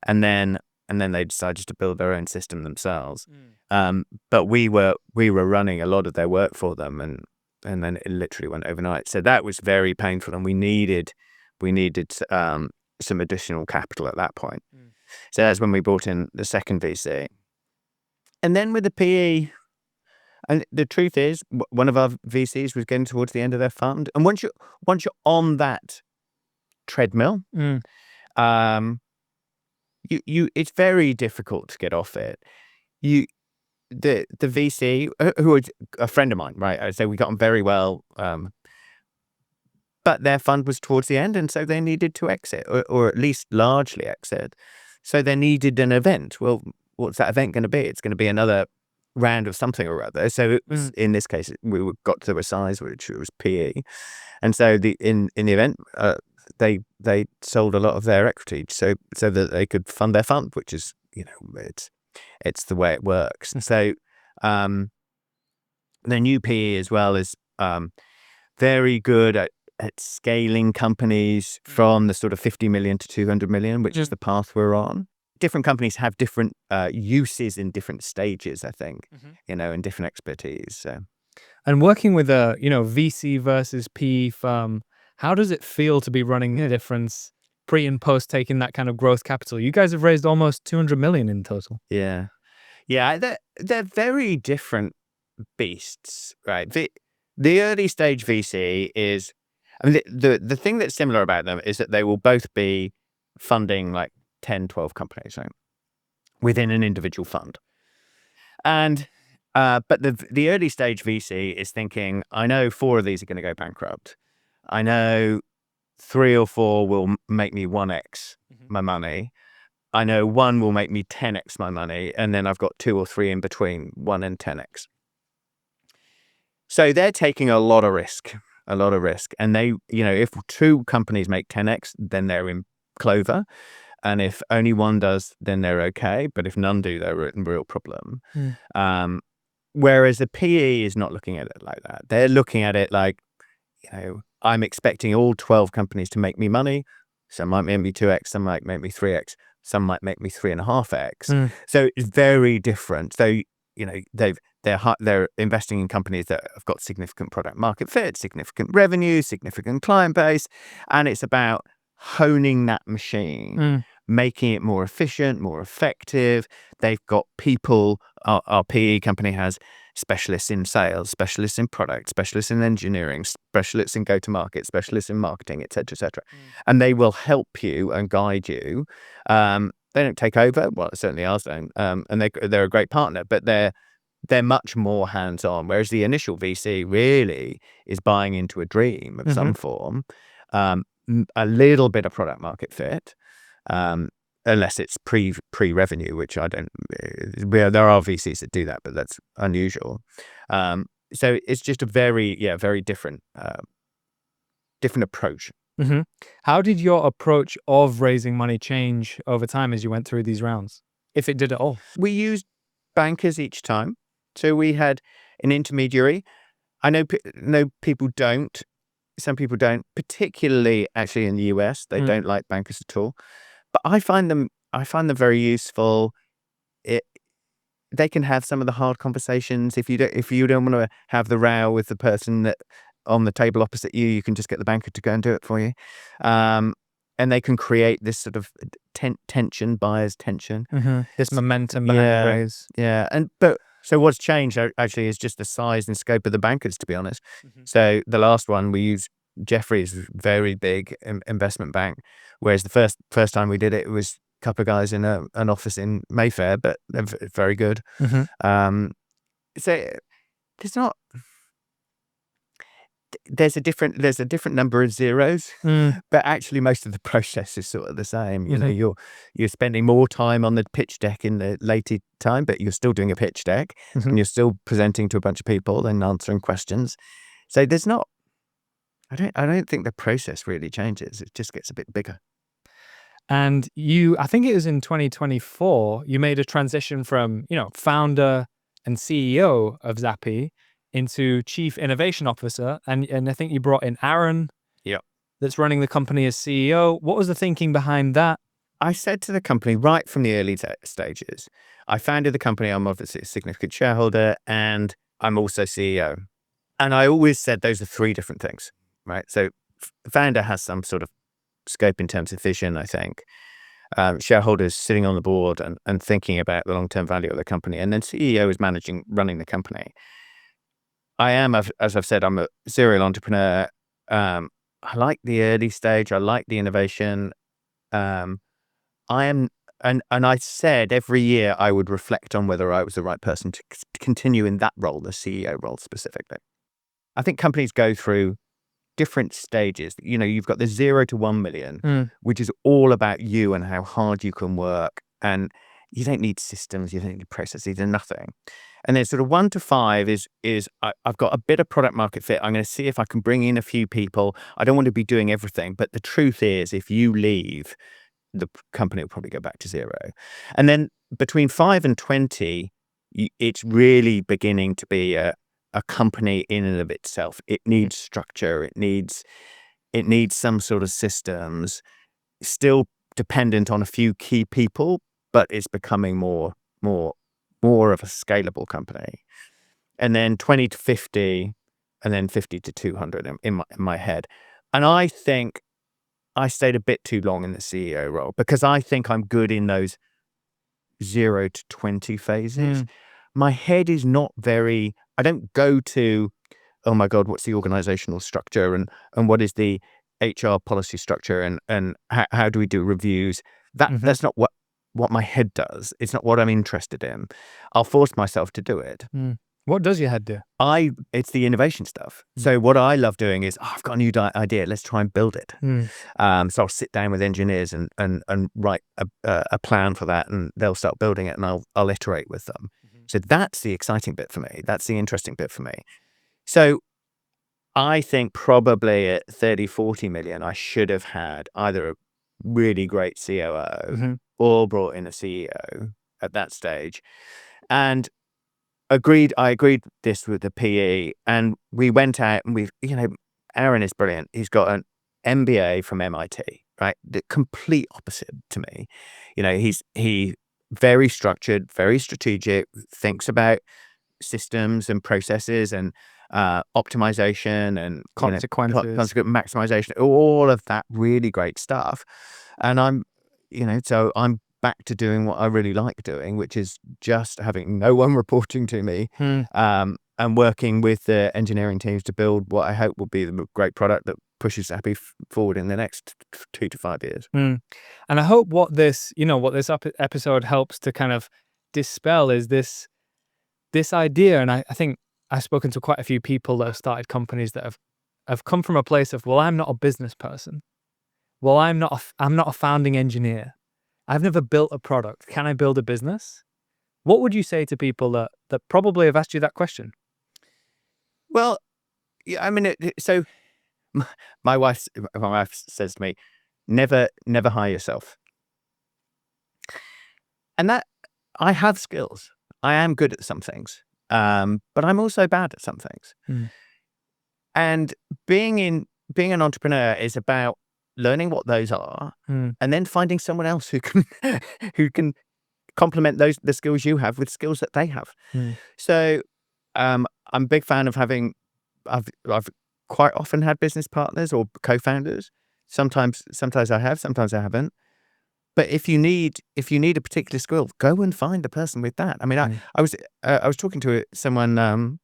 And then they decided to build their own system themselves. But we were running a lot of their work for them, and then it literally went overnight. So that was very painful, and we needed some additional capital at that point. So that's when we brought in the second VC. And then with the PE, and the truth is, one of our VCs was getting towards the end of their fund. And once you're on that treadmill, it's very difficult to get off it. The VC, who was a friend of mine, right? I say we got on very well, but their fund was towards the end, and so they needed to exit, or at least largely exit. So they needed an event. Well, what's that event going to be? It's going to be another round of something or other. So it was, in this case, we got to a size which was PE, and so in the event, they sold a lot of their equity so that they could fund their fund, which is, it's the way it works. So the new PE as well is very good at scaling companies from the sort of 50 million to 200 million, which is the path we're on. Different companies have different uses in different stages, I think, and different expertise. So. And working with a, VC versus PE firm, how does it feel to be running a difference pre and post taking that kind of growth capital? You guys have raised almost 200 million in total. Yeah. They're very different beasts, right? The early stage VC is, the thing that's similar about them is that they will both be funding like 10, 12 companies, right, within an individual fund. And but the early stage VC is thinking, I know 4 of these are going to go bankrupt. I know 3 or 4 will make me 1x my money. I know 1 will make me 10x my money, and then I've got 2 or 3 in between 1 and 10x. So they're taking a lot of risk. And they, if 2 companies make 10x, then they're in clover. And if only 1 does, then they're okay. But if none do, they're in real problem. Whereas the PE is not looking at it like that. They're looking at it like, I'm expecting all 12 companies to make me money. Some might make me 2x, some might make me 3x, some might make me 3.5x. So it's very different. So, they're investing in companies that have got significant product market fit, significant revenue, significant client base, and it's about honing that machine, making it more efficient, more effective. They've got people. Our PE company has specialists in sales, specialists in product, specialists in engineering, specialists in go-to-market, specialists in marketing, et cetera, and they will help you and guide you. They don't take over. Well, certainly ours don't. And they're a great partner, but they're much more hands-on. Whereas the initial VC really is buying into a dream of some form, a little bit of product market fit, unless it's pre-revenue, which I don't. There are VCs that do that, but that's unusual. So it's just a very different approach. How did your approach of raising money change over time as you went through these rounds, if it did at all? We used bankers each time. So we had an intermediary. I know people don't. Some people don't, particularly actually in the US. They don't like bankers at all. But I find them very useful. They can have some of the hard conversations. If you don't want to have the row with the person that on the table opposite you, you can just get the banker to go and do it for you. And they can create this sort of buyer's tension. This momentum behind the raise. Yeah. So what's changed actually is just the size and scope of the bankers, to be honest. So the last one we used, Jefferies, very big investment bank, whereas the first time we did it, it was a couple of guys in an office in Mayfair, but they're very good. So there's a different number of zeros, but actually most of the process is sort of the same. You're spending more time on the pitch deck in the later time, but you're still doing a pitch deck and you're still presenting to a bunch of people and answering questions. So there's not. I don't think the process really changes. It just gets a bit bigger. And I think it was in 2024, you made a transition from, founder and CEO of Zappi into Chief Innovation Officer. And I think you brought in Aaron, that's running the company as CEO. What was the thinking behind that? I said to the company right from the early stages, I founded the company. I'm obviously a significant shareholder and I'm also CEO. And I always said those are 3 different things, right? So founder has some sort of scope in terms of vision, I think. Shareholders sitting on the board and thinking about the long-term value of the company. And then CEO is running the company. I am, as I've said, I'm a serial entrepreneur. I like the early stage. I like the innovation. I am, and I said every year I would reflect on whether I was the right person to continue in that role, the CEO role specifically. I think companies go through different stages. You've got the 0 to 1 million, which is all about you and how hard you can work. And You don't need systems, you don't need processes, and nothing. And then sort of 1 to 5 is I've got a bit of product market fit. I'm going to see if I can bring in a few people. I don't want to be doing everything, but the truth is, if you leave, the company will probably go back to 0. And then between 5 and 20, it's really beginning to be a company in and of itself. It needs structure. It needs some sort of systems. Still dependent on a few key people, but it's becoming more of a scalable company. And then 20 to 50, and then 50 to 200 in my head. And I think I stayed a bit too long in the CEO role because I think I'm good in those 0 to 20 phases. My head is not very, I don't go to, oh my God, what's the organizational structure and what is the HR policy structure and how do we do reviews? That's not what my head does. It's not what I'm interested in. I'll force myself to do it. What does your head do? It's the innovation stuff. So what I love doing is, I've got a new idea. Let's try and build it. So I'll sit down with engineers and write a plan for that, and they'll start building it, and I'll iterate with them. So that's the exciting bit for me. That's the interesting bit for me. So I think probably at 30, 40 million, I should have had either a really great COO or brought in a CEO at that stage. And I agreed this with the PE, and we went out and Aaron is brilliant. He's got an MBA from MIT, right? The complete opposite to me. He very structured, very strategic, thinks about systems and processes and optimization and consequences, maximization, all of that really great stuff. And so I'm back to doing what I really like doing, which is just having no one reporting to me, and working with the engineering teams to build what I hope will be the great product that pushes Zappi forward in the next 2 to 5 years. And I hope what this episode helps to kind of dispel is this idea. And I think I've spoken to quite a few people that have started companies that have come from a place of, well, I'm not a business person. Well, I'm not a founding engineer. I've never built a product. Can I build a business? What would you say to people that probably have asked you that question? Well, yeah, I mean, so my wife says to me, never hire yourself. And that, I have skills. I am good at some things, but I'm also bad at some things. And being an entrepreneur is about learning what those are, and then finding someone else who can complement the skills you have with skills that they have. So I'm a big fan of having. I've quite often had business partners or co-founders. Sometimes I have, sometimes I haven't. But if you need a particular skill, go and find a person with that. I mean, I was talking to someone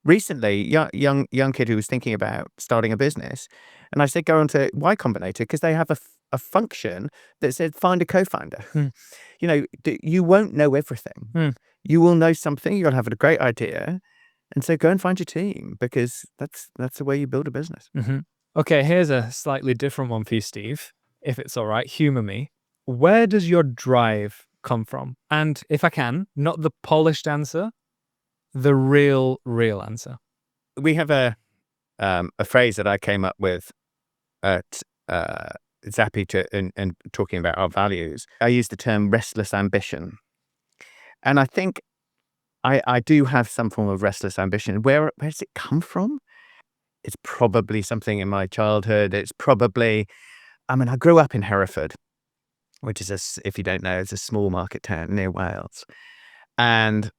recently, young kid who was thinking about starting a business, and I said, go on to Y Combinator because they have a function that said find a co-founder. You won't know everything. You will know something. You'll have a great idea, and so go and find your team because that's the way you build a business. Okay, here's a slightly different one for you, Steve. If it's all right, humor me. Where does your drive come from? And if I can, not the polished answer, the real answer. We have a phrase that I came up with at Zappi and talking about our values. I use the term restless ambition, and I think I do have some form of restless ambition. Where does it come from? It's probably something in my childhood. It's probably, I grew up in Hereford, which is if you don't know, it's a small market town near Wales, and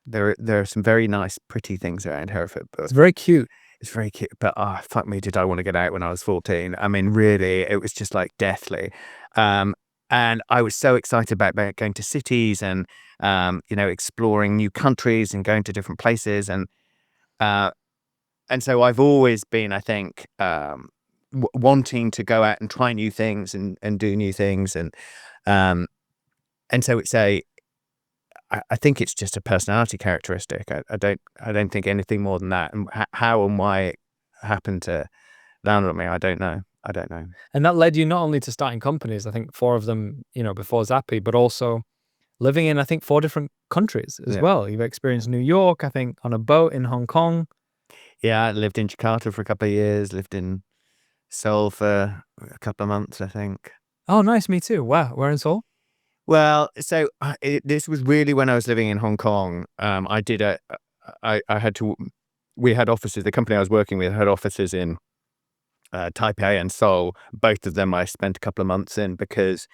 there are some very nice, pretty things around Hereford. But it's very cute. It's very cute, but fuck me, did I want to get out when I was 14? I mean, really, it was just like deathly. And I was so excited about going to cities and exploring new countries and going to different places, and so I've always been, I think, wanting to go out and try new things and do new things, and so it's I think it's just a personality characteristic. I don't think anything more than that. And how and why it happened to land on me, I don't know. I don't know. And that led you not only to starting companies, I think 4 of them, before Zappi, but also living in, I think, 4 different countries as Yeah. well. You've experienced New York, I think, on a boat in Hong Kong. Yeah, I lived in Jakarta for a couple of years, lived in Seoul for a couple of months, I think. Oh, nice. Me too. Wow. Where in Seoul? Well, so this was really when I was living in Hong Kong. I had to, we had offices, the company I was working with had offices in Taipei and Seoul. Both of them I spent a couple of months in because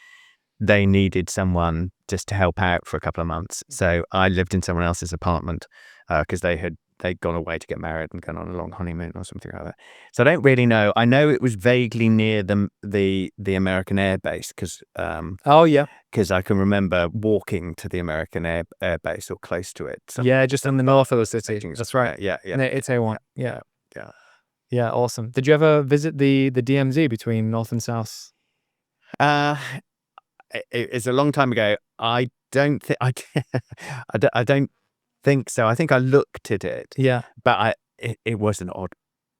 they needed someone just to help out for a couple of months. So I lived in someone else's apartment because they'd gone away to get married and gone on a long honeymoon or something like that. So I don't really know. I know it was vaguely near the American Air Base because Oh, yeah. I can remember walking to the American Air Base or close to it. Yeah, just in the north of the city. Beijing's- That's right. Yeah. It's A1. Yeah. Yeah. Yeah, awesome. Did you ever visit the DMZ between North and South? It's a long time ago. I don't think I don't think so. I think I looked at it. Yeah. But it was an odd.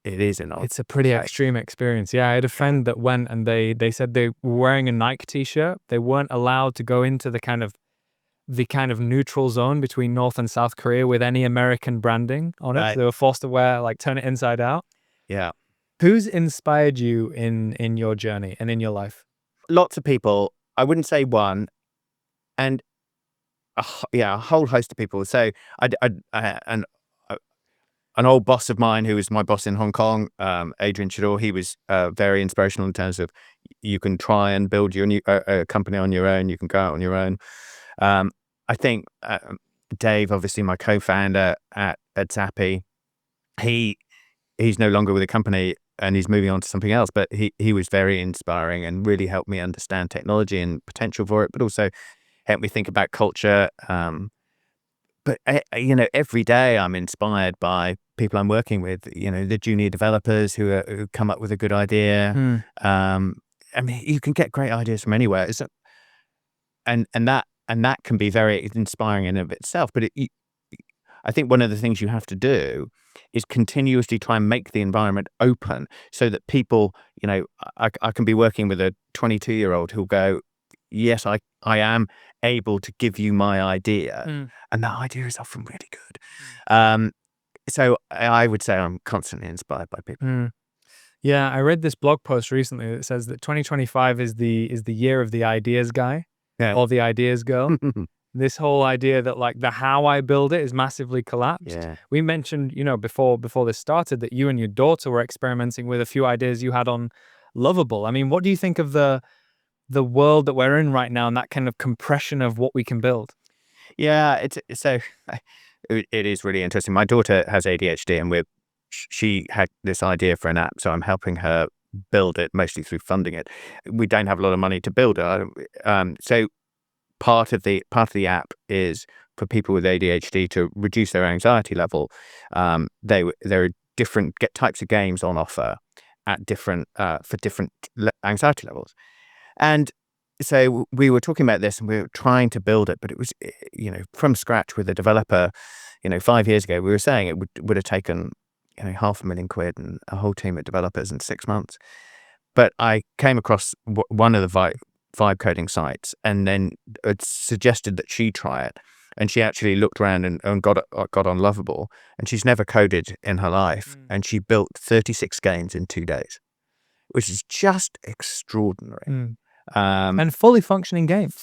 It is an odd. It's a pretty extreme experience. Yeah, I had a friend that went and they said they were wearing a Nike t-shirt. They weren't allowed to go into the kind of neutral zone between North and South Korea with any American branding on it. Right. So they were forced to wear, turn it inside out. Yeah. Who's inspired you in your journey and in your life? Lots of people. I wouldn't say one, and a whole host of people. So an old boss of mine who was my boss in Hong Kong, Adrian Chador, he was very inspirational in terms of you can try and build your new company on your own. You can go out on your own. I think Dave, obviously my co-founder at Zappi, he's no longer with the company and he's moving on to something else, but he was very inspiring and really helped me understand technology and potential for it, but also helped me think about culture. But every day I'm inspired by people I'm working with, the junior developers who come up with a good idea. I mean, you can get great ideas from anywhere. And that can be very inspiring in and of itself. But I think one of the things you have to do is continuously try and make the environment open so that people, I can be working with a 22-year-old who'll go, yes, I am able to give you my idea. And that idea is often really good. So I would say I'm constantly inspired by people. Yeah, I read this blog post recently that says that 2025 is the year of the ideas guy or the ideas girl. This whole idea that the how I build it is massively collapsed. Yeah. We mentioned, before this started that you and your daughter were experimenting with a few ideas you had on Lovable. I mean, what do you think of the world that we're in right now and that kind of compression of what we can build? Yeah, it is really interesting. My daughter has ADHD and she had this idea for an app, so I'm helping her build it, mostly through funding it. We don't have a lot of money to build it. So part of the app is for people with ADHD to reduce their anxiety level. There are different types of games on offer at different for different anxiety levels. And so we were talking about this and we were trying to build it, but it was, from scratch with a developer, 5 years ago, we were saying it would have taken, £500,000 and a whole team of developers in 6 months. But I came across one of the vibe coding sites and then it suggested that she try it. And she actually looked around and got on Lovable, and she's never coded in her life. And she built 36 games in 2 days, which is just extraordinary. And fully functioning games.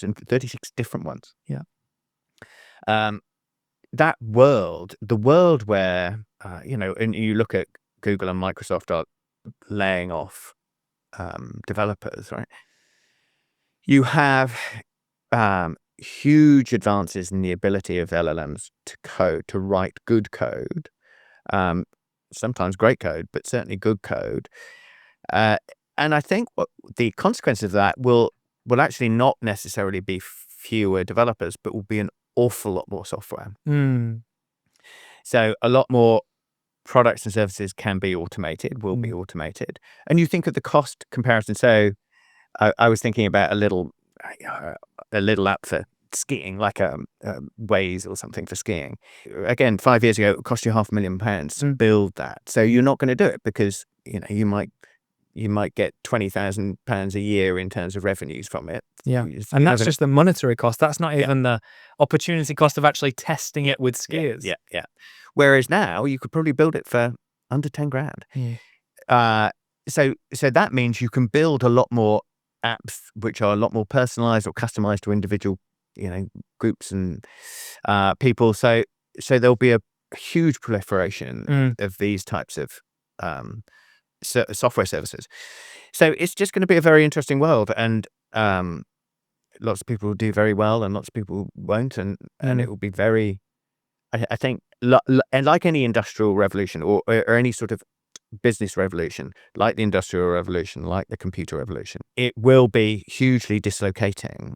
And 36 different ones. Yeah. That world, the world where, and you look at Google and Microsoft are laying off developers, right? You have huge advances in the ability of LLMs to write good code, sometimes great code, but certainly good code. And I think what the consequence of that will actually not necessarily be fewer developers, but will be an awful lot more software. So a lot more products and services can be automated, will be automated. And you think of the cost comparison. So I was thinking about a little app for skiing, like Waze or something for skiing. Again, 5 years ago, it would cost you £500,000 to build that. So you're not going to do it because you might you might get £20,000 a year in terms of revenues from it. Yeah. And that's just the monetary cost. That's not even the opportunity cost of actually testing it with skiers. Yeah. Whereas now you could probably build it for under 10 grand. So that means you can build a lot more apps which are a lot more personalized or customized to individual, groups and people. So there'll be a huge proliferation of these types of software services. So it's just going to be a very interesting world, and lots of people will do very well, and lots of people won't, and it will be very. I think, and like any industrial revolution or any sort of business revolution, like the industrial revolution, like the computer revolution, it will be hugely dislocating.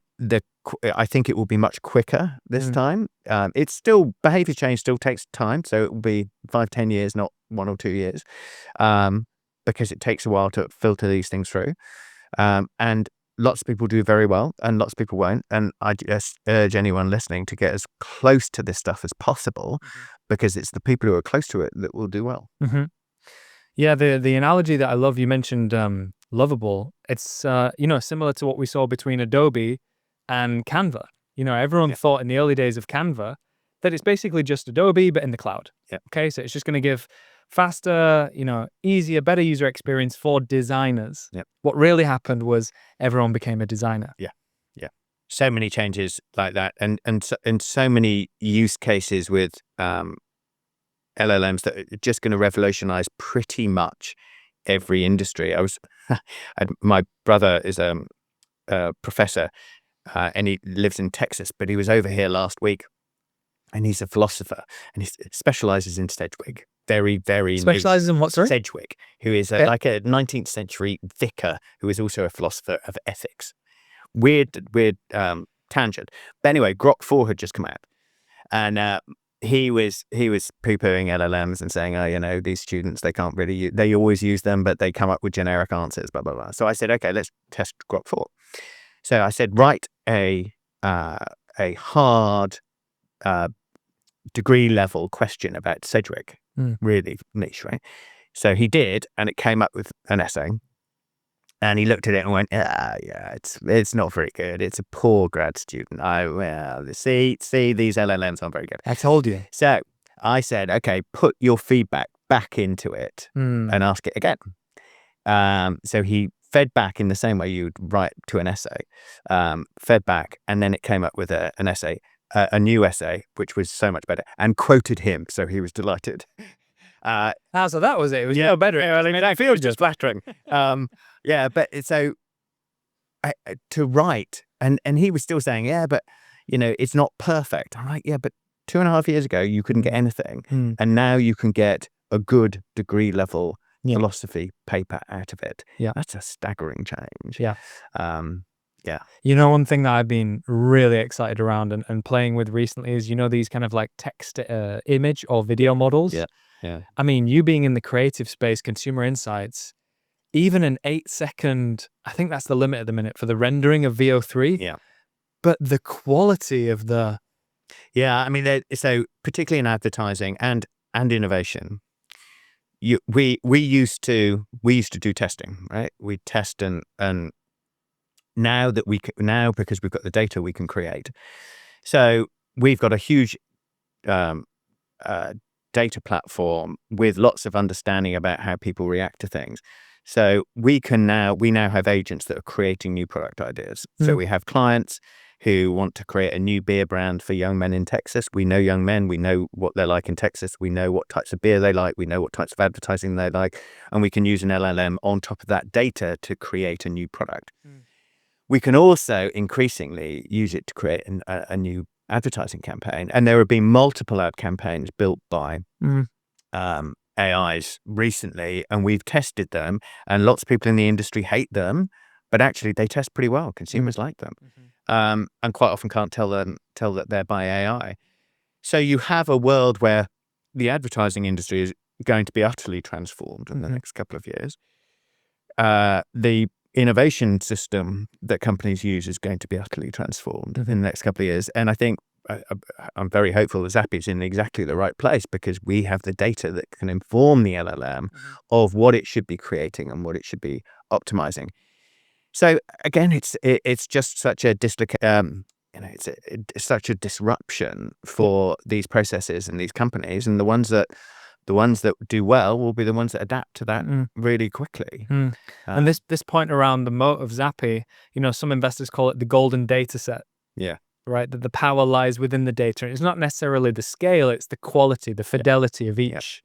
I think it will be much quicker this time. It's still, behavior change still takes time, so it will be 5-10 years, not 1 or 2 years, because it takes a while to filter these things through. And lots of people do very well, and lots of people won't. And I just urge anyone listening to get as close to this stuff as possible, because it's the people who are close to it that will do well. Yeah, the analogy that I love, you mentioned Lovable. It's similar to what we saw between Adobe and Canva. Everyone thought in the early days of Canva that it's basically just Adobe but in the cloud. Okay, so it's just going to give faster, easier, better user experience for designers. What really happened was everyone became a designer. Yeah. So many changes like that, and so many use cases with LLMs that are just going to revolutionize pretty much every industry. My brother is a professor, and he lives in Texas, but he was over here last week, and he's a philosopher, and he specializes in Sedgwick. Very, very specializes in what, sorry? Sedgwick, who is like a 19th century vicar who is also a philosopher of ethics. Weird tangent. But anyway, Grok 4 had just come out, and he was poo-pooing LLMs and saying, these students, they can't really they always use them, but they come up with generic answers, blah, blah, blah. So I said, okay, let's test Grok 4. So I said, write a hard degree level question about Sedgwick, really niche, right? So he did, and it came up with an essay. And he looked at it and went, it's not very good. It's a poor grad student. See, these LLMs aren't very good. I told you. So I said, okay, put your feedback back into it and ask it again. So he fed back in the same way you'd write to an essay, fed back, and then it came up with an essay, a new essay, which was so much better, and quoted him. So he was delighted. So that was it. It was no better. I feel just flattering. But so to write, and he was still saying, but it's not perfect. I'm like, but 2.5 years ago you couldn't get anything, and now you can get a good degree level philosophy paper out of it. That's a staggering change. One thing that I've been really excited around and playing with recently is these kind of like text image or video models. I mean, you being in the creative space, consumer insights, even an 8-second, I think that's the limit at the minute for the rendering of VO3. But the quality of the... I mean, so particularly in advertising and innovation, we used to do testing, right? We test and now because we've got the data, we can create. So we've got a huge data platform with lots of understanding about how people react to things. So we now have agents that are creating new product ideas. So we have clients who want to create a new beer brand for young men in Texas. We know young men, we know what they're like in Texas. We know what types of beer they like. We know what types of advertising they like. And we can use an LLM on top of that data to create a new product. We can also increasingly use it to create a new advertising campaign, and there have been multiple ad campaigns built by AIs recently, and we've tested them, and lots of people in the industry hate them, but actually they test pretty well. Consumers like them, and quite often can't tell that they're by AI. So you have a world where the advertising industry is going to be utterly transformed in the next couple of years. The innovation system that companies use is going to be utterly transformed in the next couple of years. And I think I'm very hopeful that Zappi is in exactly the right place because we have the data that can inform the LLM of what it should be creating and what it should be optimizing. So again, it's just such a it's such a disruption for these processes and these companies, and the ones that do well will be the ones that adapt to that really quickly. And this point around the moat of Zappi, some investors call it the golden data set. Yeah. Right, that the power lies within the data. It's not necessarily the scale; it's the quality, the fidelity of each.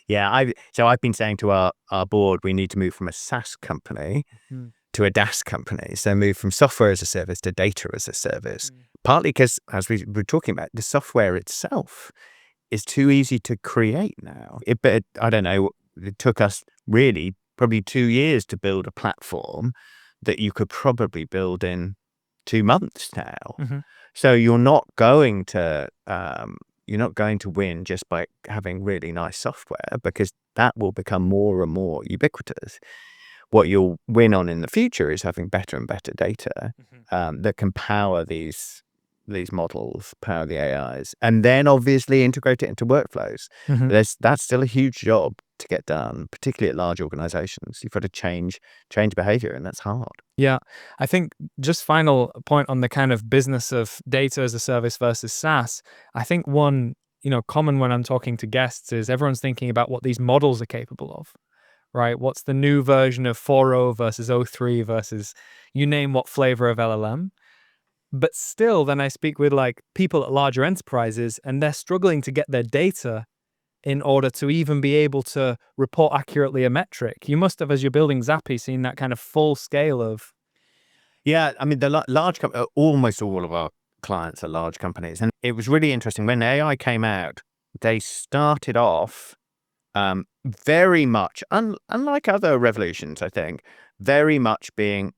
Yeah. I've been saying to our board, we need to move from a SaaS company to a DaaS company. So move from software as a service to data as a service. Partly because, as we were talking about, the software itself is too easy to create now. But I don't know. It took us really probably 2 years to build a platform that you could probably build in 2 months now. So you're not going to win just by having really nice software, because that will become more and more ubiquitous. What you'll win on in the future is having better and better data that can power these models, power the AIs, and then obviously integrate it into workflows. That's still a huge job to get done, particularly at large organizations. You've got to change behavior, and that's hard. Yeah, I think just final point on the kind of business of data as a service versus SaaS. I think one, common when I'm talking to guests is everyone's thinking about what these models are capable of, right? What's the new version of 4.0 versus 0.3 versus you name what flavor of LLM. But still, then I speak with people at larger enterprises, and they're struggling to get their data in order to even be able to report accurately a metric. You must have, as you're building Zappi, seen that kind of full scale of... Yeah, I mean, the large companies, almost all of our clients are large companies. And it was really interesting. When AI came out, they started off very much, unlike other revolutions, I think, very much being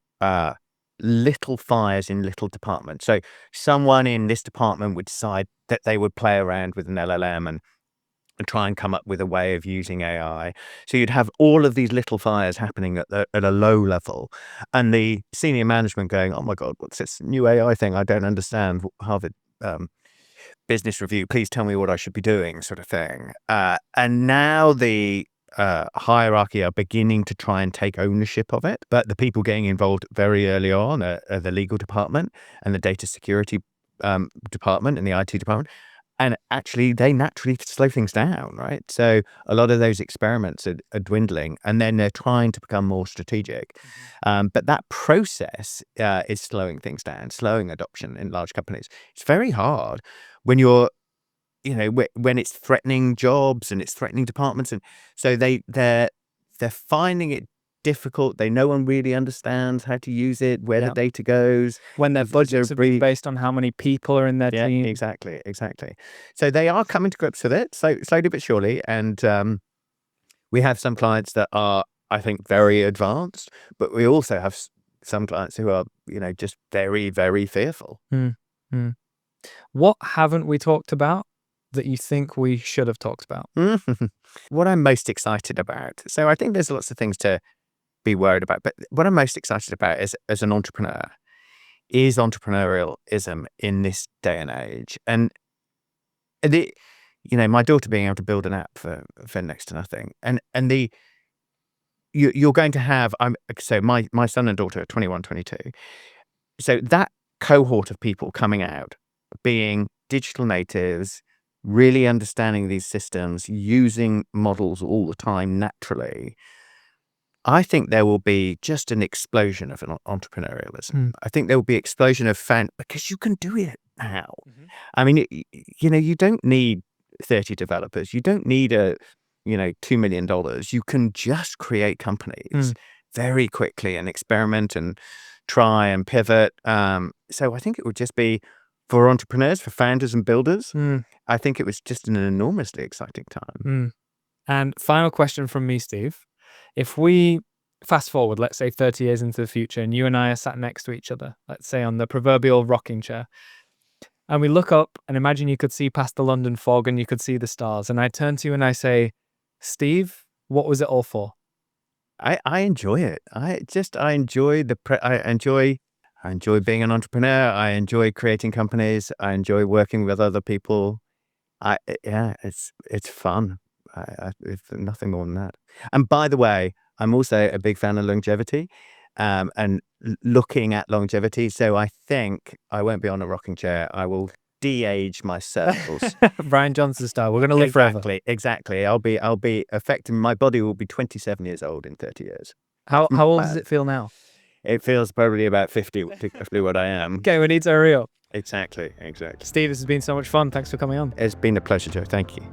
little fires in little departments. So someone in this department would decide that they would play around with an LLM and try and come up with a way of using AI. So you'd have all of these little fires happening at a low level, and the senior management going, "Oh my God, what's this new AI thing? I don't understand. Harvard Business Review, please tell me what I should be doing," sort of thing. And now the hierarchy are beginning to try and take ownership of it, but the people getting involved very early on are the legal department and the data security department and the IT department. And actually, they naturally slow things down, right? So a lot of those experiments are dwindling, and then they're trying to become more strategic. But that process is slowing things down, slowing adoption in large companies. It's very hard when you're, when it's threatening jobs and it's threatening departments, and so they're finding it difficult. No one really understands how to use it, where the data goes. When their budgets are based on how many people are in their team. Exactly. So they are coming to grips with it, slowly but surely. And we have some clients that are, I think, very advanced, but we also have some clients who are, just very, very fearful. What haven't we talked about that you think we should have talked about? What I'm most excited about. So I think there's lots of things to be worried about, but what I'm most excited about is, as an entrepreneur, is entrepreneurialism in this day and age. And my daughter being able to build an app for next to nothing, and you're going to have, so my son and daughter are 21, 22. So that cohort of people coming out, being digital natives, really understanding these systems, using models all the time naturally, I think there will be just an explosion of an entrepreneurialism. I think there will be an explosion of because you can do it now. I mean, you don't need 30 developers. You don't need $2 million. You can just create companies very quickly and experiment and try and pivot. So I think it would just be, for entrepreneurs, for founders and builders, I think it was just an enormously exciting time. And final question from me, Steve. If we fast forward, let's say 30 years into the future, and you and I are sat next to each other, let's say on the proverbial rocking chair, and we look up and imagine you could see past the London fog and you could see the stars, and I turn to you and I say, "Steve, what was it all for?" I enjoy it. I enjoy I enjoy being an entrepreneur. I enjoy creating companies. I enjoy working with other people. It's fun. It's nothing more than that. And by the way, I'm also a big fan of longevity, and looking at longevity. So I think I won't be on a rocking chair. I will de-age my cells. Brian Johnson style. We're going to live forever. Exactly. I'll be affecting, my body will be 27 years old in 30 years. How old does it feel now? It feels probably about 50, roughly what I am. Okay, we need to hurry up. Exactly. Steve, this has been so much fun. Thanks for coming on. It's been a pleasure, Joe. Thank you.